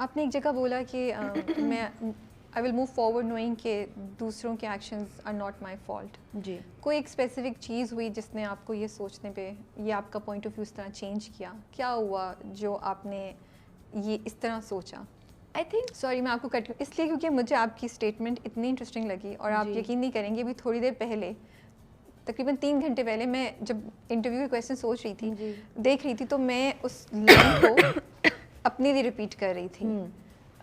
آپ نے ایک جگہ بولا کہ میں I will move forward knowing کہ دوسروں کے actions are not my fault. جی. کوئی ایک اسپیسیفک چیز ہوئی جس نے آپ کو یہ سوچنے پہ یا آپ کا پوائنٹ آف ویو اس طرح چینج کیا؟ کیا ہوا جو آپ نے یہ اس طرح سوچا؟ آئی تھنک سوری میں آپ کو کٹ اس لیے کیونکہ مجھے آپ کی اسٹیٹمنٹ اتنی انٹرسٹنگ لگی, اور آپ یقین نہیں کریں گے ابھی تھوڑی دیر پہلے, تقریباً 3 گھنٹے پہلے میں جب انٹرویو کے کویشچن سوچ رہی تھی, دیکھ رہی تھی, تو میں اس لائن کو اپنے لیے ریپیٹ کر رہی تھی,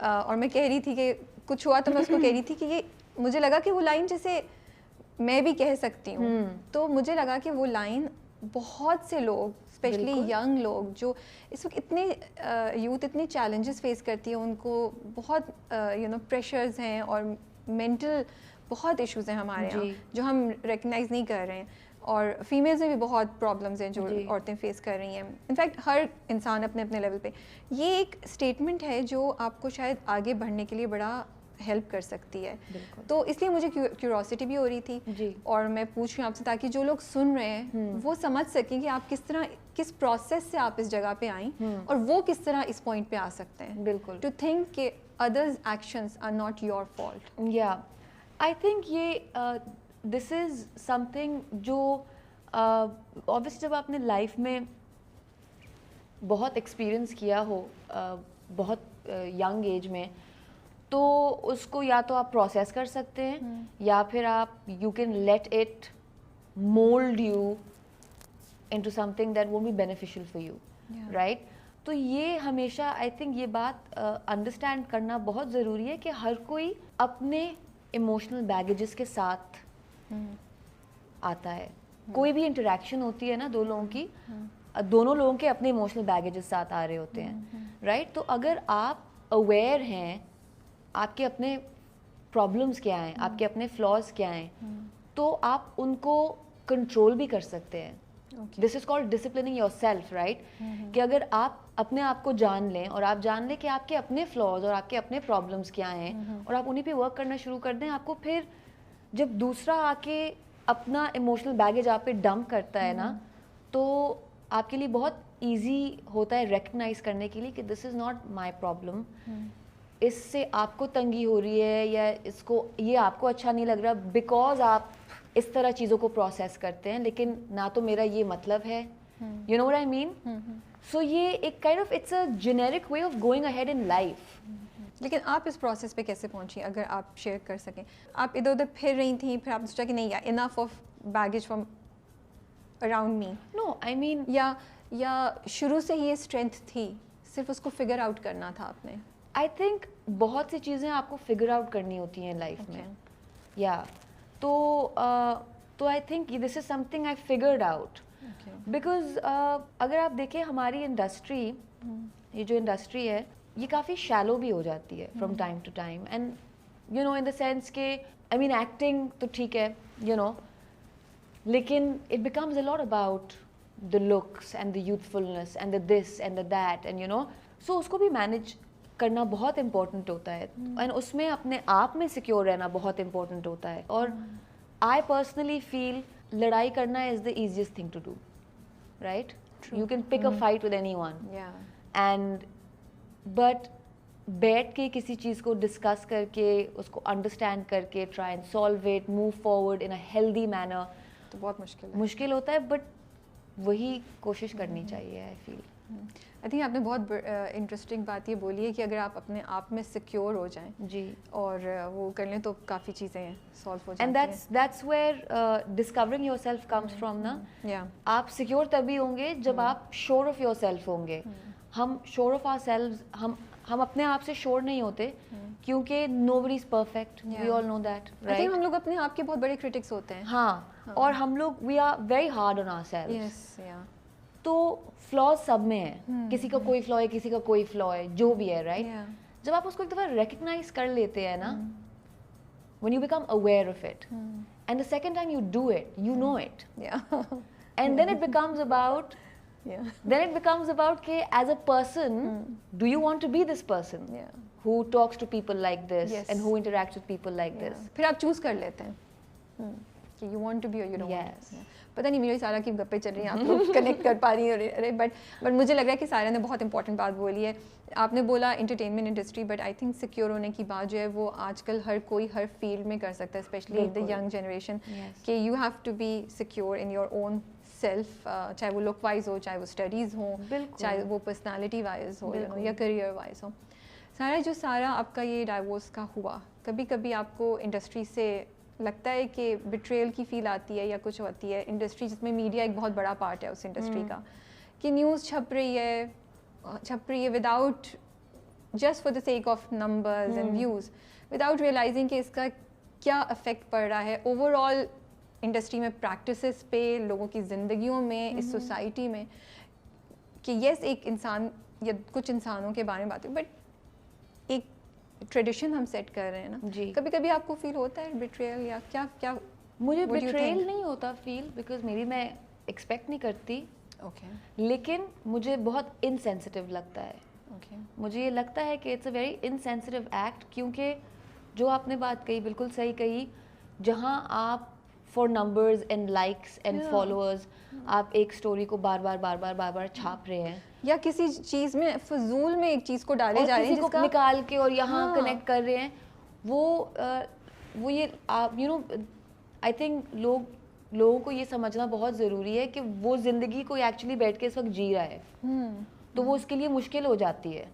اور میں کہہ رہی تھی کہ کچھ ہوا تو میں اس کو کہہ رہی تھی کہ یہ مجھے لگا کہ وہ لائن جیسے میں بھی کہہ سکتی ہوں. تو مجھے لگا کہ وہ لائن بہت سے لوگ اسپیشلی ینگ لوگ جو اس وقت اتنے یوتھ اتنے چیلنجز فیس کرتی ہے, ان کو بہت پریشرز ہیں اور مینٹل بہت ایشوز ہیں ہمارے یہاں جو ہم ریکگنائز نہیں کر رہے ہیں, اور فیمیلز میں بھی بہت پرابلمز ہیں جو عورتیں فیس کر رہی ہیں, انفیکٹ ہر انسان اپنے اپنے لیول پہ. یہ ایک اسٹیٹمنٹ ہے جو آپ کو شاید آگے بڑھنے کے لیے بڑا ہیلپ کر سکتی ہے. تو اس لیے مجھے کیوریوسٹی بھی ہو رہی تھی, اور میں پوچھ رہی ہوں آپ سے تاکہ جو لوگ سن رہے ہیں وہ سمجھ سکیں کہ آپ کس پروسیس سے آپ اس جگہ پہ آئیں, اور وہ کس طرح اس پوائنٹ پہ آ سکتے ہیں. بالکل, ٹو تھنک کہ others actions are not your fault. یا آئی تھنک یہ دس از سم تھنگ جو obviously جب آپ نے لائف میں بہت ایکسپیرئنس کیا ہو بہت ینگ ایج میں, تو اس کو یا تو آپ پروسیس کر سکتے ہیں, یا پھر آپ you can let it mould you into something that won't be beneficial for you, right. تو یہ ہمیشہ آئی تھنک یہ بات انڈرسٹینڈ کرنا بہت ضروری ہے کہ ہر کوئی اپنے ایموشنل بیگیجز کے ساتھ آتا ہے. کوئی بھی انٹریکشن ہوتی ہے نا دو لوگوں کی, دونوں لوگوں کے اپنے ایموشنل بیگیجز ساتھ آ رہے ہوتے ہیں, رائٹ. تو اگر آپ اویئر ہیں آپ کے اپنے پرابلمس کیا ہیں, آپ کے اپنے فلاز کیا ہیں, تو آپ ان کو کنٹرول بھی کر سکتے ہیں. This is called disciplining yourself, right. کہ اگر آپ اپنے آپ کو جان لیں اور آپ جان لیں کہ آپ کے اپنے فلاز اور آپ کے اپنے پرابلمس کیا ہیں, اور آپ انہیں پہ ورک کرنا شروع کر دیں, آپ کو پھر جب دوسرا آ کے اپنا ایموشنل بیگیج آپ پہ ڈمپ کرتا ہے نا, تو آپ کے لیے بہت ایزی ہوتا ہے ریکگنائز کرنے کے لیے کہ دس از ناٹ مائی پرابلم, اس سے آپ کو تنگی ہو رہی ہے یا اس کو یہ آپ کو اچھا نہیں لگ رہا بیکاز آپ اس طرح چیزوں کو پروسیس کرتے ہیں, لیکن نہ تو میرا یہ مطلب ہے, you know what I main. So یہ ایک kind of it's a generic way of going ahead in life. لیکن آپ اس پروسیس پہ کیسے پہنچی, اگر آپ شیئر کر سکیں؟ آپ ادھر ادھر پھر رہی تھیں, پھر آپ نے سوچا کہ نہیں یار enough of baggage from around me. No I mean یا شروع سے ہی یہ اسٹرینتھ تھی, صرف اس کو فگر آؤٹ کرنا تھا آپ نے؟ آئی تھنک بہت سی چیزیں آپ کو فگر آؤٹ کرنی ہوتی ہیں لائف میں, یا تو I think this is some thing I figured out. Because اگر آپ دیکھیں ہماری انڈسٹری, یہ جو انڈسٹری ہے یہ کافی شیلو بھی ہو جاتی ہے from time to time, and you know in the sense کہ آئی مین ایکٹنگ تو ٹھیک ہے یو نو, لیکن it becomes a lot about the looks and the youthfulness and the this and the that, and you know so اس کو بھی manage کرنا بہت امپورٹنٹ ہوتا ہے, اینڈ اس میں اپنے آپ میں سیکیور رہنا بہت امپورٹنٹ ہوتا ہے. اور آئی پرسنلی فیل لڑائی کرنا is the easiest thing to do, right. You can pick a fight with anyone, and but بیٹھ کے کسی چیز کو ڈسکس کر کے اس کو انڈرسٹینڈ کر کے try and solve it, move forward in a healthy manner, تو بہت مشکل ہوتا ہے, بٹ وہی کوشش کرنی چاہیے. آئی فیل آئی تھنک آپ نے بہت انٹرسٹنگ بات یہ بولی ہے کہ اگر آپ اپنے آپ میں سیکیور ہو جائیں جی اور وہ کر لیں تو کافی چیزیں سالو ہو جاتی ہیں. And that's where discovering your self comes from نا. آپ سیکیور تبھی ہوں گے جب آپ شیور آف یور سیلف ہوں گے. ہم شیور آف آور سیلوز, ہم اپنے آپ سے شیور نہیں ہوتے کیونکہ nobody is perfect, we all know that, right. ہم لوگ اپنے آپ کے بہت بڑے کرٹکس ہوتے ہیں. ہاں, اور ہم لوگ we are very hard on ourselves. تو فلاز سب میں ہے, کسی کا کوئی فلا ہے, کسی کا کوئی فلا ہے, جو بھی ہے, رائٹ. جب آپ اس کو ایک دفعہ ریکگنائز کر لیتے ہیں نا, when you become aware of it, and the second time you do it, you know it, and then it becomes about کہ as a person, do you want to be this person who talks to people like this and who interacts with people like this. پھر آپ choose کر لیتے ہیں. کہ you want to be اور you don't. Yes. پتہ نہیں میری سارا کی گپیں چل رہی ہیں, آپ لوگ کنیکٹ کر پا رہی ہیں, بٹ مجھے لگ رہا ہے کہ سارا نے بہت امپورٹنٹ بات بولی ہے. آپ نے بولا entertainment industry, but I think secure ہونے کی بات جو ہے وہ آج کل ہر کوئی ہر فیلڈ میں کر سکتا ہے, اسپیشلی دا ینگ جنریشن, کہ you have to be secure in your own self, چاہے وہ لک وائز ہو, چاہے وہ اسٹڈیز ہوں, چاہے وہ پرسنالٹی وائز ہو یا کریئر وائز ہو. سارا جو سارا آپ کا یہ ڈائیورس کا ہوا, کبھی کبھی آپ کو انڈسٹری سے لگتا ہے کہ بٹریل کی فیل آتی ہے یا کچھ ہوتی ہے؟ انڈسٹری جس میں میڈیا ایک بہت بڑا پارٹ ہے اس انڈسٹری کا, کہ نیوز چھپ رہی ہے without just for the sake of numbers and views, without realising کہ اس کا کیا افیکٹ پڑ رہا ہے اوور آل انڈسٹری میں, پریکٹسز پہ, لوگوں کی زندگیوں میں, اس سوسائٹی میں, کہ یس ایک انسان یا کچھ انسانوں کے بارے میں بات ہے, بٹ ایک ٹریڈیشن ہم سیٹ کر رہے ہیں نا. کبھی کبھی آپ کو فیل ہوتا ہے بیٹریل یا کیا؟ مجھے بیٹریل نہیں ہوتا فیل, بیکاز میری میں ایکسپیکٹ نہیں کرتی, لیکن مجھے بہت انسینسٹیو لگتا ہے. مجھے یہ لگتا ہے کہ it's a very insensitive act, کیونکہ جو آپ نے بات کہی بالکل صحیح کہی, جہاں آپ for numbers and likes and followers آپ ایک اسٹوری کو بار بار چھاپ رہے ہیں, یا کسی چیز میں فضول میں ایک چیز کو ڈالے جا رہے ہیں, کسی کو نکال کے اور یہاں کنیکٹ کر رہے ہیں, وہ یہ آپ یو نو آئی تھنک لوگوں کو یہ سمجھنا بہت ضروری ہے کہ وہ زندگی کو ایکچولی بیٹھ کے اس وقت جی رہا ہے, تو وہ اس کے لیے مشکل ہو جاتی ہے.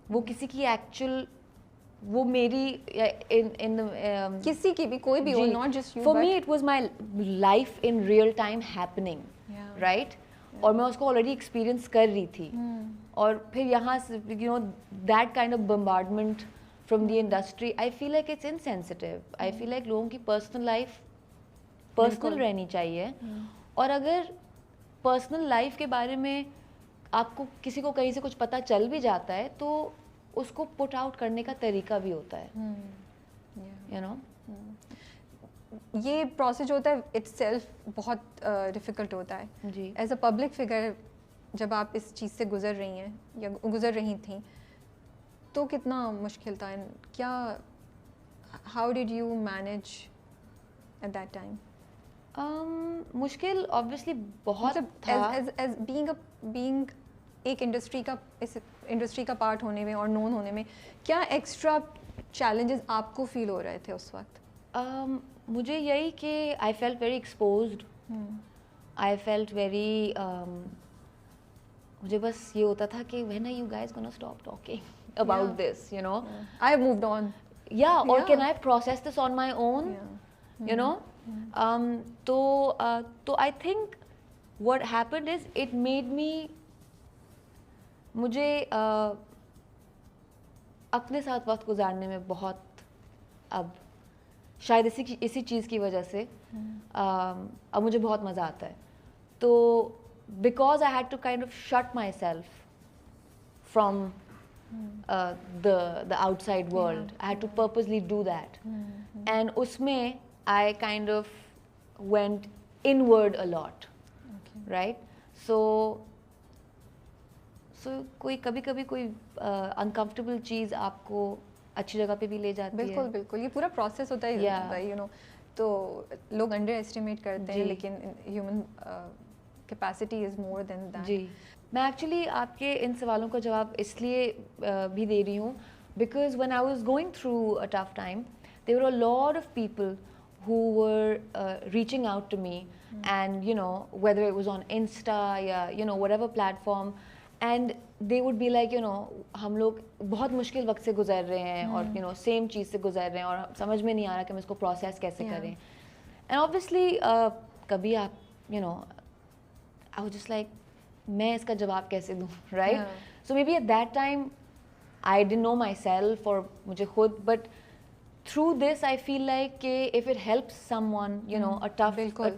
وہ کسی کی ایکچوئل, وہ میری کسی کی بھی کوئی بھی ہو, not just you, for me it was my life in real time happening, right, اور میں اس کو already experience کر رہی تھی, اور پھر یہاں سے you know that kind of bombardment from the industry, I feel like it's insensitive. I feel like لوگوں کی personal life personal رہنی چاہیے, اور اگر personal life کے بارے میں آپ کو کسی کو کہیں سے کچھ پتہ چل بھی جاتا ہے تو اس کو پٹ آؤٹ کرنے کا طریقہ بھی ہوتا ہے, یو نو. یہ پروسیس جو ہوتا ہے اٹس سیلف بہت ڈیفیکلٹ ہوتا ہے. جی, ایز اے پبلک فگر جب آپ اس چیز سے گزر رہی ہیں یا گزر رہی تھیں تو کتنا مشکل تھا, کیا how did you manage at that time? مشکل obviously بہت تھا. ایز بینگ ایک انڈسٹری کا پارٹ ہونے میں اور نون ہونے میں, کیا ایکسٹرا چیلنجز آپ کو فیل ہو رہے تھے اس وقت؟ مجھے یہی کہ I felt very exposed, I felt very, مجھے بس یہ ہوتا تھا کہ when are you guys gonna stop talking about this, you know, I have moved on, or can I process this on my own, you know. تو I think what happened is it made me, مجھے اپنے ساتھ وقت گزارنے میں بہت, اب شاید اسی چیز کی وجہ سے اب مجھے بہت مزہ آتا ہے. تو because I had to kind of shut myself from the outside world, I had to purposely do that, and اس میں I kind of went inward a lot, right, so کوئی کبھی کوئی uncomfortable چیز آپ کو اچھی جگہ پہ بھی لے جاتی ہے. بالکل یہ پورا پروسیس ہوتا ہے, یو نو, تو لوگ انڈر ایسٹیمیٹ کرتے ہیں, لیکن human capacity is more than that. جی, میں ایکچولی آپ کے ان سوالوں کا جواب اس لیے بھی دے رہی ہوں because when I was going through a tough time, there were a lot of people who were reaching out to me, and you know, whether it was on Insta یا you know whatever platform, and they would be like, you know, ہم لوگ بہت مشکل وقت سے گزر رہے ہیں اور you know سیم چیز سے گزر رہے ہیں اور سمجھ میں نہیں آ رہا کہ ہم اس کو پروسیس کیسے کریں. And obviously کبھی آپ you know I was just like, میں اس کا جواب کیسے دوں, right? So maybe at that time I didn't know myself اور مجھے خود, but through this I feel like کہ if it helps someone, you know, a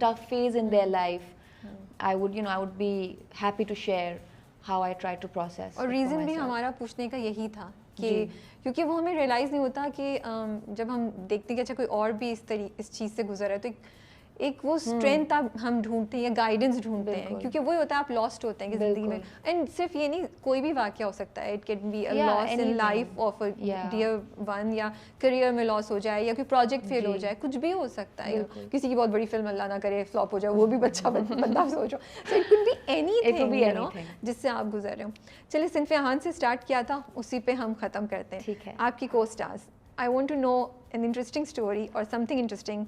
tough phase in their life, I would be happy to share how I try to process. اور reason بھی ہمارا پوچھنے کا یہی تھا کہ کیونکہ وہ ہمیں ریئلائز نہیں ہوتا کہ جب ہم دیکھتے کہ اچھا کوئی اور بھی اس چیز سے گزر ہے, تو ایک وہ اسٹرینتھ ہم ڈھونڈتے ہیں یا گائیڈنس ڈھونڈتے ہیں, کیونکہ وہی ہوتا ہے آپ لاسٹ ہوتے ہیں کہ زندگی میں. اینڈ صرف یہ نہیں, کوئی بھی واقعہ ہو سکتا ہے, it can be a loss in life of a dear one, یا کریئر میں لاس ہو جائے, یا کوئی پروجیکٹ فیل ہو جائے, کچھ بھی ہو سکتا ہے. کسی کی بہت بڑی فلم اللہ نہ کرے فلاپ ہو جائے, وہ بھی بچہ بندہ سوچو. So it could be anything you know جس سے آپ گزر رہے ہو. چلیے صنف احان سے اسٹارٹ کیا تھا, اسی پہ ہم ختم کرتے ہیں. آپ کی کو stars, I want to know an interesting story اور سم تھنگ انٹرسٹنگ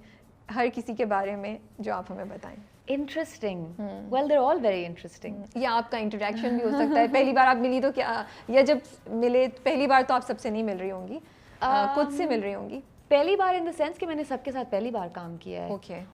ہر کسی کے بارے میں جو آپ ہمیں بتائیں. Interesting, well they are all very interesting. یا آپ کا انٹروڈکشن بھی ہو سکتا ہے, پہلی بار آپ ملی تو کیا, یا جب ملے پہلی بار تو آپ سب سے نہیں مل رہی ہوں گی, خود سے مل رہی ہوں گی. پہلی بار ان دا سینس کہ میں نے سب کے ساتھ پہلی بار کام کیا ہے. اوکے.